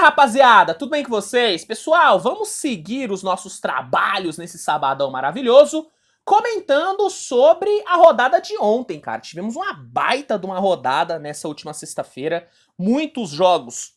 rapaziada, tudo bem com vocês? Pessoal, vamos seguir os nossos trabalhos nesse sabadão maravilhoso, comentando sobre a rodada de ontem, cara. Tivemos uma baita de uma rodada nessa última sexta-feira, muitos jogos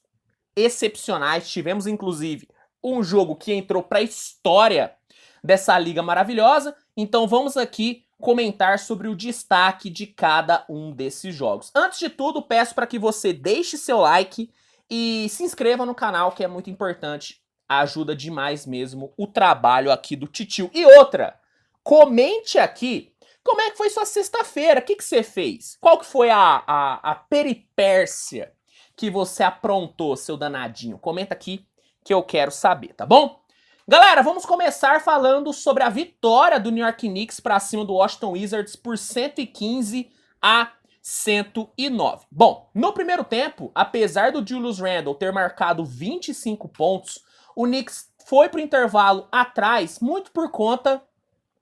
excepcionais, tivemos inclusive um jogo que entrou pra história dessa liga maravilhosa, então vamos aqui comentar sobre o destaque de cada um desses jogos. Antes de tudo, peço para que você deixe seu like e se inscreva no canal, que é muito importante. Ajuda demais mesmo o trabalho aqui do Titio. E outra, comente aqui como é que foi sua sexta-feira. O que você fez? Qual que foi a peripécia que você aprontou, seu danadinho? Comenta aqui que eu quero saber, tá bom? Galera, vamos começar falando sobre a vitória do New York Knicks para cima do Washington Wizards por 115-109. Bom, no primeiro tempo, apesar do Julius Randle ter marcado 25 pontos, o Knicks foi pro intervalo atrás, muito por conta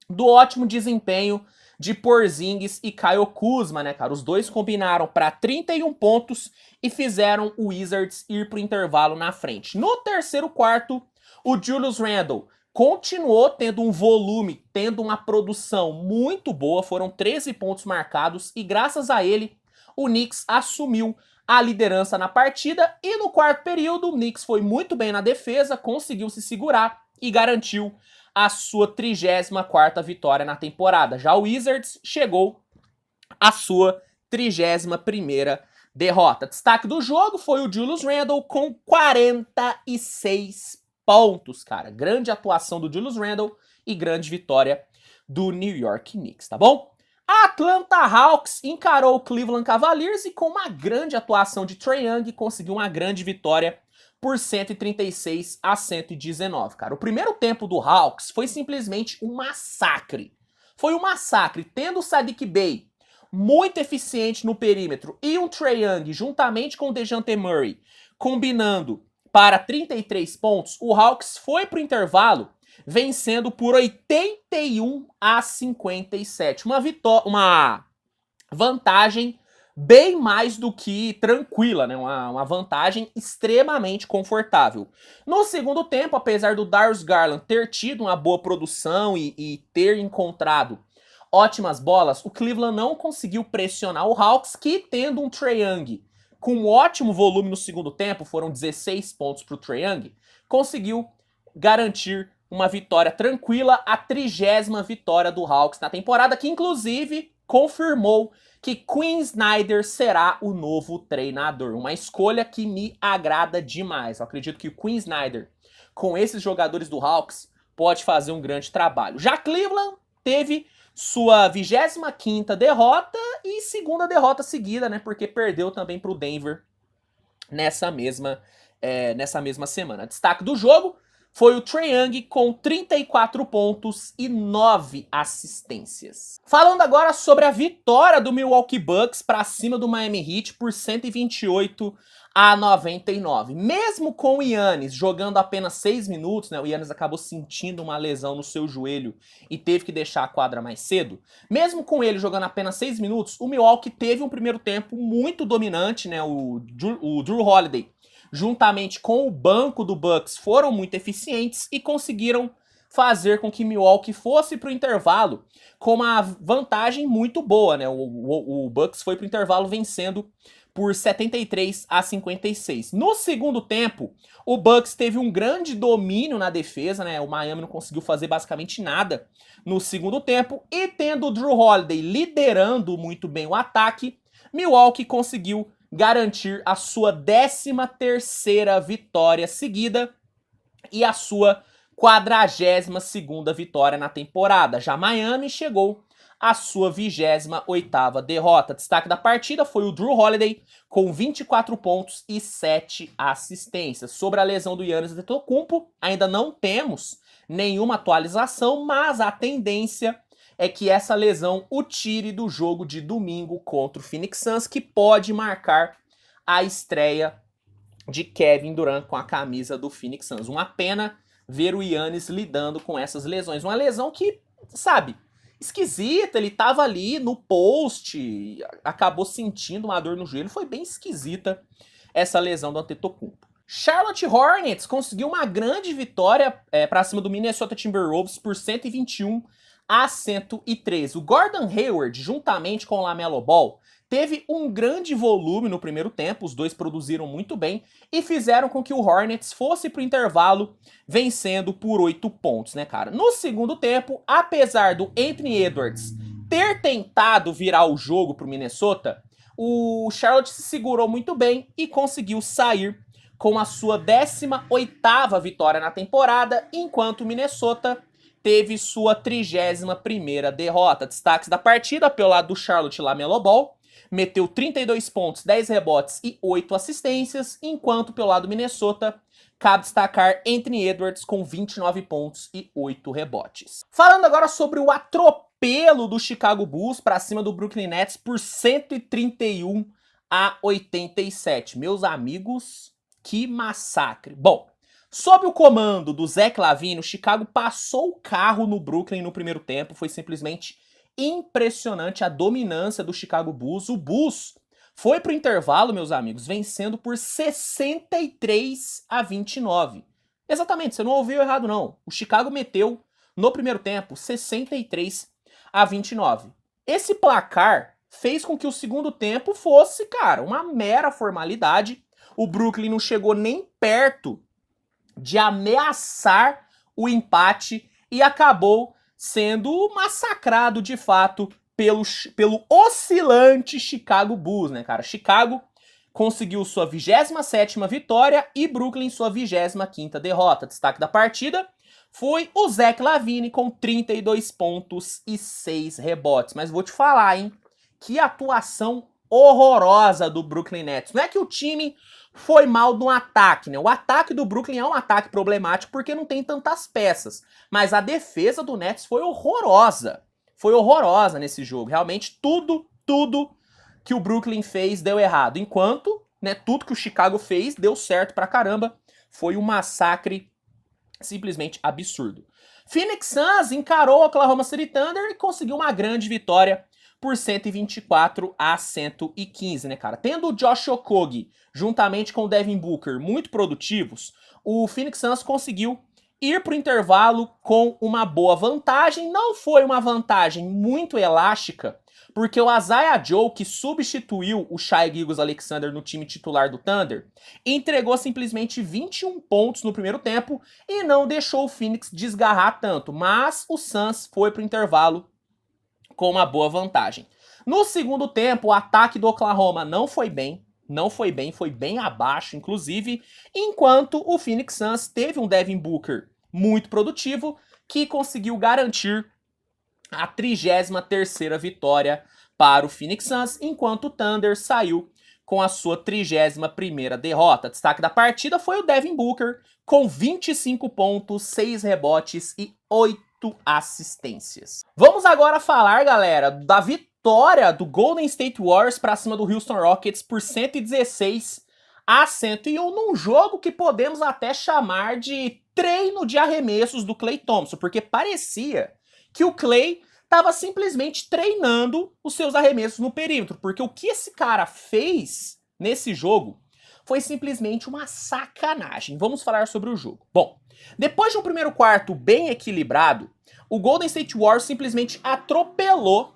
do ótimo desempenho de Porzingis e Kyle Kuzma, né, cara? Os dois combinaram para 31 pontos e fizeram o Wizards ir pro intervalo na frente. No terceiro quarto, o Julius Randle continuou tendo um volume, tendo uma produção muito boa, foram 13 pontos marcados e graças a ele o Knicks assumiu a liderança na partida e no quarto período o Knicks foi muito bem na defesa, conseguiu se segurar e garantiu a sua 34ª vitória na temporada. Já o Wizards chegou à sua 31ª derrota. Destaque do jogo foi o Julius Randle com 46 pontos, cara. Grande atuação do Julius Randle e grande vitória do New York Knicks, tá bom? A Atlanta Hawks encarou o Cleveland Cavaliers e com uma grande atuação de Trae Young conseguiu uma grande vitória por 136-119, cara. O primeiro tempo do Hawks foi simplesmente um massacre. Foi um massacre, tendo o Saddiq Bey muito eficiente no perímetro e um Trae Young juntamente com o DeJounte Murray combinando para 33 pontos, o Hawks foi para o intervalo vencendo por 81-57. Uma vantagem bem mais do que tranquila, né? Uma vantagem extremamente confortável. No segundo tempo, apesar do Darius Garland ter tido uma boa produção e ter encontrado ótimas bolas, o Cleveland não conseguiu pressionar o Hawks, que tendo um Trae Young com um ótimo volume no segundo tempo, foram 16 pontos para o Trae Young, conseguiu garantir uma vitória tranquila, a 30ª vitória do Hawks na temporada, que inclusive confirmou que Quinn Snyder será o novo treinador. Uma escolha que me agrada demais. Eu acredito que o Quinn Snyder, com esses jogadores do Hawks, pode fazer um grande trabalho. Já Cleveland teve sua 25ª derrota e segunda derrota seguida, né? Porque perdeu também para o Denver nessa mesma semana. Destaque do jogo foi o Trae Young com 34 pontos e 9 assistências. Falando agora sobre a vitória do Milwaukee Bucks para cima do Miami Heat por 128-99. Mesmo com o Giannis jogando apenas 6 minutos, né, o Giannis acabou sentindo uma lesão no seu joelho e teve que deixar a quadra mais cedo. Mesmo com ele jogando apenas 6 minutos, o Milwaukee teve um primeiro tempo muito dominante, né, o Jrue Holiday juntamente com o banco do Bucks, foram muito eficientes e conseguiram fazer com que Milwaukee fosse para o intervalo com uma vantagem muito boa, né? O Bucks foi para o intervalo vencendo por 73-56. No segundo tempo, o Bucks teve um grande domínio na defesa, né? O Miami não conseguiu fazer basicamente nada no segundo tempo e tendo o Jrue Holiday liderando muito bem o ataque, Milwaukee conseguiu garantir a sua 13ª vitória seguida e a sua 42ª vitória na temporada. Já Miami chegou à sua 28ª derrota. Destaque da partida foi o Jrue Holiday com 24 pontos e 7 assistências. Sobre a lesão do Giannis Antetokounmpo, ainda não temos nenhuma atualização, mas a tendência é que essa lesão o tire do jogo de domingo contra o Phoenix Suns, que pode marcar a estreia de Kevin Durant com a camisa do Phoenix Suns. Uma pena ver o Giannis lidando com essas lesões. Uma lesão que, sabe, esquisita, ele tava ali no post, acabou sentindo uma dor no joelho, foi bem esquisita essa lesão do Antetokounmpo. Charlotte Hornets conseguiu uma grande vitória para cima do Minnesota Timberwolves por 121-113. O Gordon Hayward, juntamente com o LaMelo Ball, teve um grande volume no primeiro tempo, os dois produziram muito bem e fizeram com que o Hornets fosse pro intervalo vencendo por 8 pontos, né, cara? No segundo tempo, apesar do Anthony Edwards ter tentado virar o jogo pro Minnesota, o Charlotte se segurou muito bem e conseguiu sair com a sua 18ª vitória na temporada, enquanto o Minnesota teve sua 31ª derrota. Destaques da partida pelo lado do Charlotte, LaMelo Ball meteu 32 pontos, 10 rebotes e 8 assistências, enquanto pelo lado do Minnesota cabe destacar Anthony Edwards com 29 pontos e 8 rebotes. Falando agora sobre o atropelo do Chicago Bulls para cima do Brooklyn Nets por 131-87. Meus amigos, que massacre. Bom, sob o comando do Zach LaVine, o Chicago passou o carro no Brooklyn no primeiro tempo. Foi simplesmente impressionante a dominância do Chicago Bulls. O Bulls foi pro intervalo, meus amigos, vencendo por 63-29. Exatamente, você não ouviu errado não. O Chicago meteu no primeiro tempo 63-29. Esse placar fez com que o segundo tempo fosse, cara, uma mera formalidade. O Brooklyn não chegou nem perto de ameaçar o empate e acabou sendo massacrado de fato pelo oscilante Chicago Bulls, né, cara? Chicago conseguiu sua 27ª vitória e Brooklyn sua 25ª derrota. Destaque da partida foi o Zach LaVine com 32 pontos e 6 rebotes. Mas vou te falar, hein? Que atuação horrorosa do Brooklyn Nets. Não é que o time foi mal no ataque, né? O ataque do Brooklyn é um ataque problemático porque não tem tantas peças. Mas a defesa do Nets foi horrorosa. Foi horrorosa nesse jogo. Realmente tudo que o Brooklyn fez deu errado. Enquanto, né, tudo que o Chicago fez deu certo pra caramba. Foi um massacre simplesmente absurdo. Phoenix Suns encarou o Oklahoma City Thunder e conseguiu uma grande vitória por 124-115, né, cara? Tendo o Josh Okogie juntamente com o Devin Booker muito produtivos, o Phoenix Suns conseguiu ir pro intervalo com uma boa vantagem. Não foi uma vantagem muito elástica, porque o Isaiah Joe, que substituiu o Shai Gilgeous-Alexander no time titular do Thunder, entregou simplesmente 21 pontos no primeiro tempo e não deixou o Phoenix desgarrar tanto, mas o Suns foi pro intervalo com uma boa vantagem. No segundo tempo, o ataque do Oklahoma não foi bem, foi bem abaixo, inclusive, enquanto o Phoenix Suns teve um Devin Booker muito produtivo, que conseguiu garantir a 33ª vitória para o Phoenix Suns, enquanto o Thunder saiu com a sua 31ª derrota. Destaque da partida foi o Devin Booker, com 25 pontos, 6 rebotes e 8 assistências. Vamos agora falar, galera, da vitória do Golden State Warriors para cima do Houston Rockets por 116-101, num jogo que podemos até chamar de treino de arremessos do Klay Thompson, porque parecia que o Klay estava simplesmente treinando os seus arremessos no perímetro, porque o que esse cara fez nesse jogo foi simplesmente uma sacanagem. Vamos falar sobre o jogo. Bom, depois de um primeiro quarto bem equilibrado, o Golden State Warriors simplesmente atropelou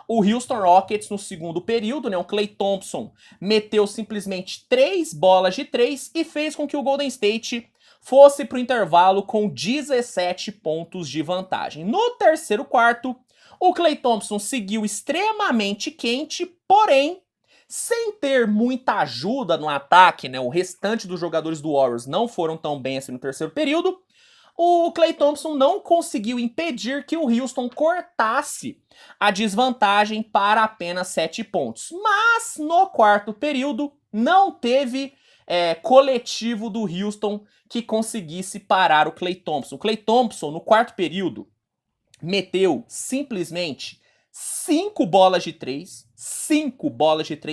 o Houston Rockets no segundo período, né? O Klay Thompson meteu simplesmente 3 bolas de 3 e fez com que o Golden State fosse para o intervalo com 17 pontos de vantagem. No terceiro quarto, o Klay Thompson seguiu extremamente quente, porém, sem ter muita ajuda no ataque, né? O restante dos jogadores do Warriors não foram tão bem assim no terceiro período. O Klay Thompson não conseguiu impedir que o Houston cortasse a desvantagem para apenas 7 pontos. Mas no quarto período não teve coletivo do Houston que conseguisse parar o Klay Thompson. O Klay Thompson, no quarto período, meteu simplesmente 5 bolas de 3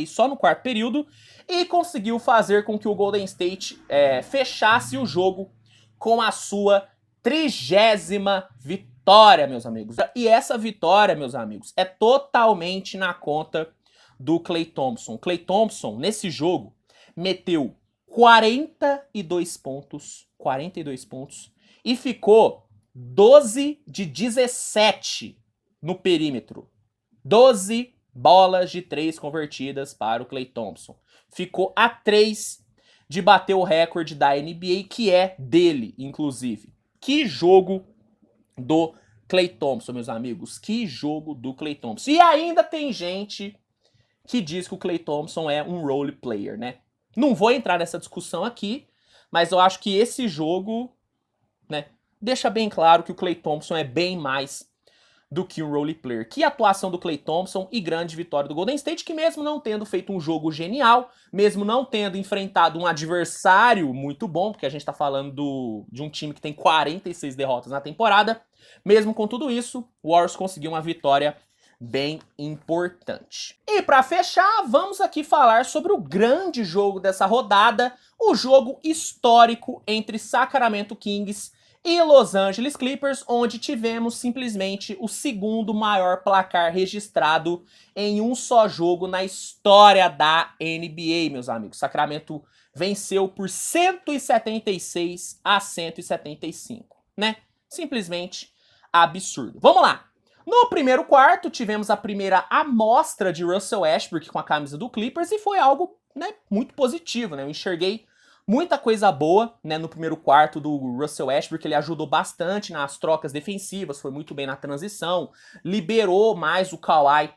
só no quarto período e conseguiu fazer com que o Golden State fechasse o jogo com a sua 30ª vitória, meus amigos. E essa vitória, meus amigos, é totalmente na conta do Klay Thompson. O Klay Thompson, nesse jogo, meteu 42 pontos, e ficou 12 de 17 no perímetro. 12 bolas de 3 convertidas para o Klay Thompson. Ficou a 3 de bater o recorde da NBA, que é dele, inclusive. Que jogo do Klay Thompson, meus amigos. Que jogo do Klay Thompson. E ainda tem gente que diz que o Klay Thompson é um role player, né? Não vou entrar nessa discussão aqui, mas eu acho que esse jogo, né, deixa bem claro que o Klay Thompson é bem mais do que um role player. Que atuação do Klay Thompson e grande vitória do Golden State, que mesmo não tendo feito um jogo genial, mesmo não tendo enfrentado um adversário muito bom, porque a gente tá falando de um time que tem 46 derrotas na temporada, mesmo com tudo isso, o Warriors conseguiu uma vitória bem importante. E para fechar, vamos aqui falar sobre o grande jogo dessa rodada, o jogo histórico entre Sacramento Kings e Los Angeles Clippers, onde tivemos simplesmente o segundo maior placar registrado em um só jogo na história da NBA, meus amigos. Sacramento venceu por 176 a 175, né? Simplesmente absurdo. Vamos lá! No primeiro quarto, tivemos a primeira amostra de Russell Westbrook com a camisa do Clippers e foi algo, né, muito positivo, né? Eu enxerguei muita coisa boa, né, no primeiro quarto do Russell Westbrook. Ele ajudou bastante nas trocas defensivas, foi muito bem na transição, liberou mais o Kawhi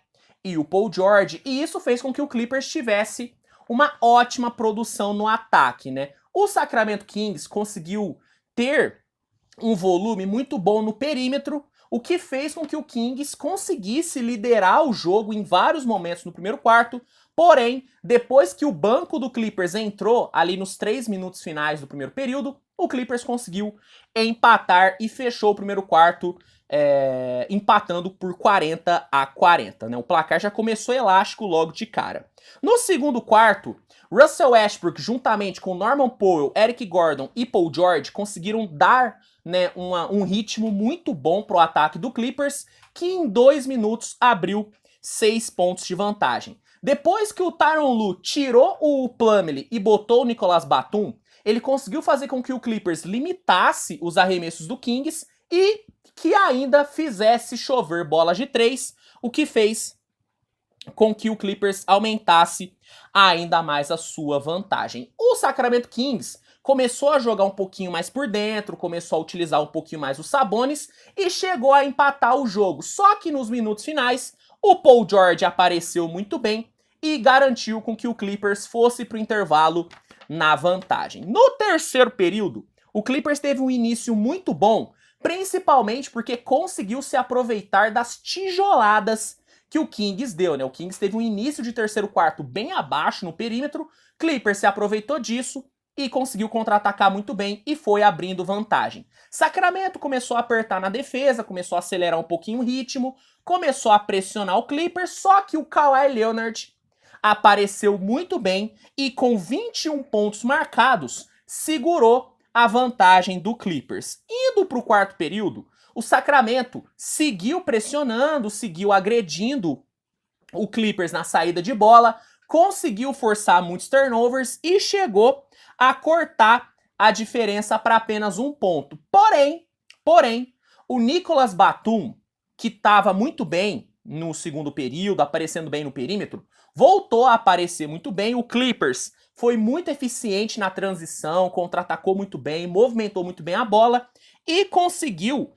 e o Paul George, e isso fez com que o Clippers tivesse uma ótima produção no ataque, né? O Sacramento Kings conseguiu ter um volume muito bom no perímetro, o que fez com que o Kings conseguisse liderar o jogo em vários momentos no primeiro quarto. Porém, depois que o banco do Clippers entrou ali nos 3 minutos finais do primeiro período, o Clippers conseguiu empatar e fechou o primeiro quarto empatando por 40 a 40, né? O placar já começou elástico logo de cara. No segundo quarto, Russell Westbrook, juntamente com Norman Powell, Eric Gordon e Paul George, conseguiram dar, né, um ritmo muito bom pro ataque do Clippers, que em 2 minutos abriu 6 pontos de vantagem. Depois que o Tyronn Lue tirou o Plumlee e botou o Nicolas Batum, ele conseguiu fazer com que o Clippers limitasse os arremessos do Kings e que ainda fizesse chover bolas de 3, o que fez com que o Clippers aumentasse ainda mais a sua vantagem. O Sacramento Kings começou a jogar um pouquinho mais por dentro, começou a utilizar um pouquinho mais os Sabonis e chegou a empatar o jogo. Só que nos minutos finais, o Paul George apareceu muito bem e garantiu com que o Clippers fosse para o intervalo na vantagem. No terceiro período, o Clippers teve um início muito bom, principalmente porque conseguiu se aproveitar das tijoladas que o Kings deu, né? O Kings teve um início de terceiro quarto bem abaixo no perímetro, Clippers se aproveitou disso e conseguiu contra-atacar muito bem e foi abrindo vantagem. Sacramento começou a apertar na defesa, começou a acelerar um pouquinho o ritmo, começou a pressionar o Clippers, só que o Kawhi Leonard apareceu muito bem e com 21 pontos marcados, segurou a vantagem do Clippers. Indo para o quarto período, o Sacramento seguiu pressionando, seguiu agredindo o Clippers na saída de bola, conseguiu forçar muitos turnovers e chegou a cortar a diferença para apenas 1 ponto. Porém, o Nicolas Batum, que estava muito bem no segundo período, aparecendo bem no perímetro, voltou a aparecer muito bem. O Clippers foi muito eficiente na transição, contra-atacou muito bem, movimentou muito bem a bola e conseguiu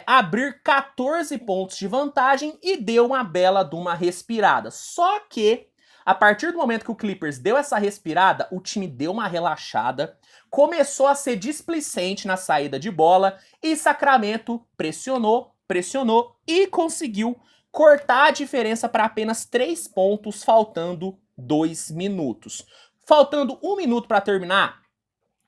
abrir 14 pontos de vantagem e deu uma bela de uma respirada. Só que, a partir do momento que o Clippers deu essa respirada, o time deu uma relaxada, começou a ser displicente na saída de bola e Sacramento pressionou e conseguiu cortar a diferença para apenas 3 pontos, faltando 2 minutos. Faltando 1 minuto para terminar,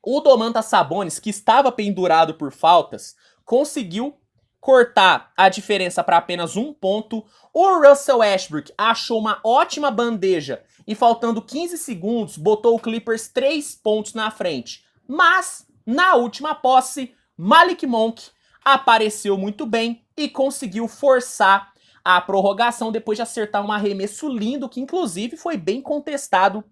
o Domantas Sabonis, que estava pendurado por faltas, conseguiu cortar a diferença para apenas 1 ponto. O Russell Westbrook achou uma ótima bandeja e faltando 15 segundos botou o Clippers 3 pontos na frente. Mas, na última posse, Malik Monk apareceu muito bem e conseguiu forçar a prorrogação depois de acertar um arremesso lindo que inclusive foi bem contestado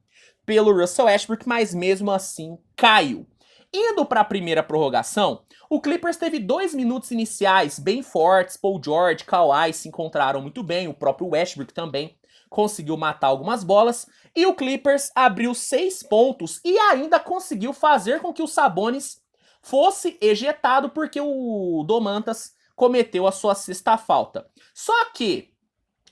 pelo Russell Westbrook, mas mesmo assim caiu. Indo para a primeira prorrogação, o Clippers teve 2 minutos iniciais bem fortes, Paul George, Kawhi se encontraram muito bem, o próprio Westbrook também conseguiu matar algumas bolas, e o Clippers abriu 6 pontos e ainda conseguiu fazer com que o Sabonis fosse ejetado porque o Domantas cometeu a sua sexta falta. Só que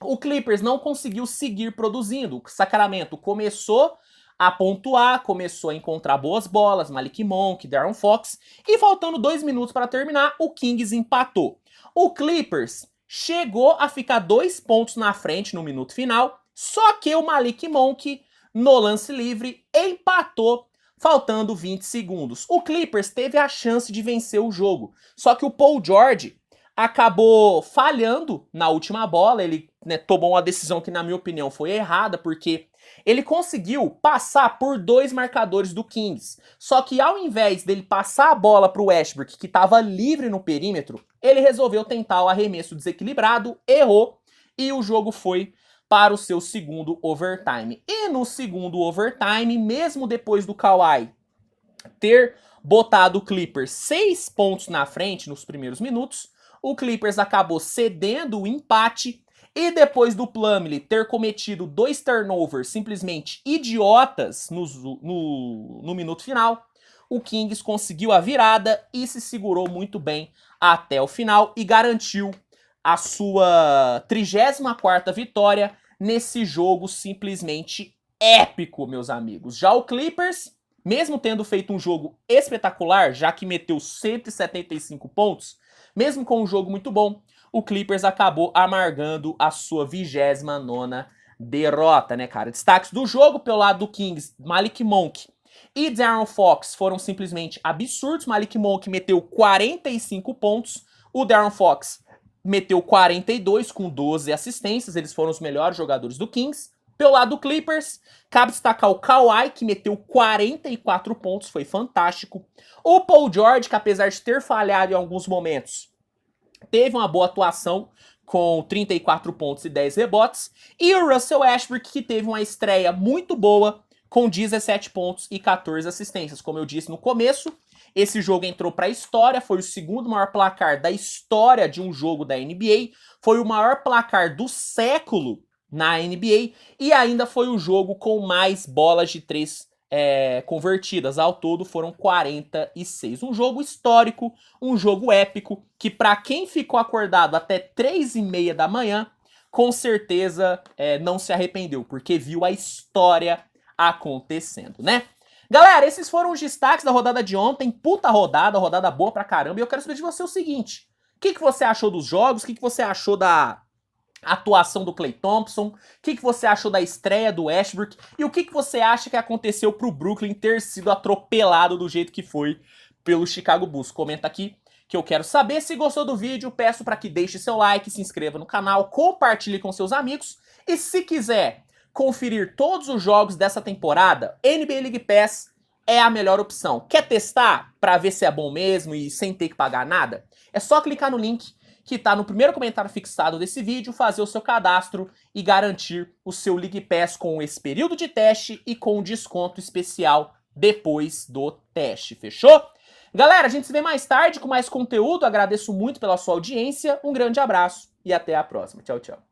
o Clippers não conseguiu seguir produzindo. O Sacramento começou a pontuar, começou a encontrar boas bolas, Malik Monk, De'Aaron Fox, e faltando 2 minutos para terminar, o Kings empatou. O Clippers chegou a ficar 2 pontos na frente no minuto final, só que o Malik Monk, no lance livre, empatou, faltando 20 segundos. O Clippers teve a chance de vencer o jogo, só que o Paul George acabou falhando na última bola. Ele tomou uma decisão que, na minha opinião, foi errada, porque ele conseguiu passar por 2 marcadores do Kings. Só que ao invés dele passar a bola para o Westbrook, que estava livre no perímetro, ele resolveu tentar o arremesso desequilibrado, errou, e o jogo foi para o seu segundo overtime. E no segundo overtime, mesmo depois do Kawhi ter botado o Clippers 6 pontos na frente nos primeiros minutos, o Clippers acabou cedendo o empate, e depois do Plumlee ter cometido 2 turnovers simplesmente idiotas no minuto final, o Kings conseguiu a virada e se segurou muito bem até o final e garantiu a sua 34ª vitória nesse jogo simplesmente épico, meus amigos. Já o Clippers, mesmo tendo feito um jogo espetacular, já que meteu 175 pontos, mesmo com um jogo muito bom, o Clippers acabou amargando a sua 29ª derrota, né, cara? Destaques do jogo pelo lado do Kings, Malik Monk e De'Aaron Fox foram simplesmente absurdos. Malik Monk meteu 45 pontos, o De'Aaron Fox meteu 42 com 12 assistências, eles foram os melhores jogadores do Kings. Pelo lado do Clippers, cabe destacar o Kawhi, que meteu 44 pontos, foi fantástico. O Paul George, que apesar de ter falhado em alguns momentos, teve uma boa atuação com 34 pontos e 10 rebotes. E o Russell Westbrook, que teve uma estreia muito boa com 17 pontos e 14 assistências. Como eu disse no começo, esse jogo entrou para a história, foi o segundo maior placar da história de um jogo da NBA, foi o maior placar do século na NBA e ainda foi o jogo com mais bolas de 3 convertidas. Ao todo foram 46. Um jogo histórico, um jogo épico, que para quem ficou acordado até 3h30 da manhã, com certeza não se arrependeu, porque viu a história acontecendo, né? Galera, esses foram os destaques da rodada de ontem. Puta rodada boa pra caramba. E eu quero saber de você o seguinte: o que você achou dos jogos? O que você achou da atuação do Klay Thompson? O que você achou da estreia do Westbrook? E o que você acha que aconteceu pro Brooklyn ter sido atropelado do jeito que foi pelo Chicago Bulls? Comenta aqui que eu quero saber. Se gostou do vídeo, peço para que deixe seu like, se inscreva no canal, compartilhe com seus amigos. E se quiser conferir todos os jogos dessa temporada, NBA League Pass é a melhor opção. Quer testar para ver se é bom mesmo e sem ter que pagar nada? É só clicar no link que tá no primeiro comentário fixado desse vídeo, fazer o seu cadastro e garantir o seu League Pass com esse período de teste e com desconto especial depois do teste, fechou? Galera, a gente se vê mais tarde com mais conteúdo, agradeço muito pela sua audiência, um grande abraço e até a próxima. Tchau, tchau.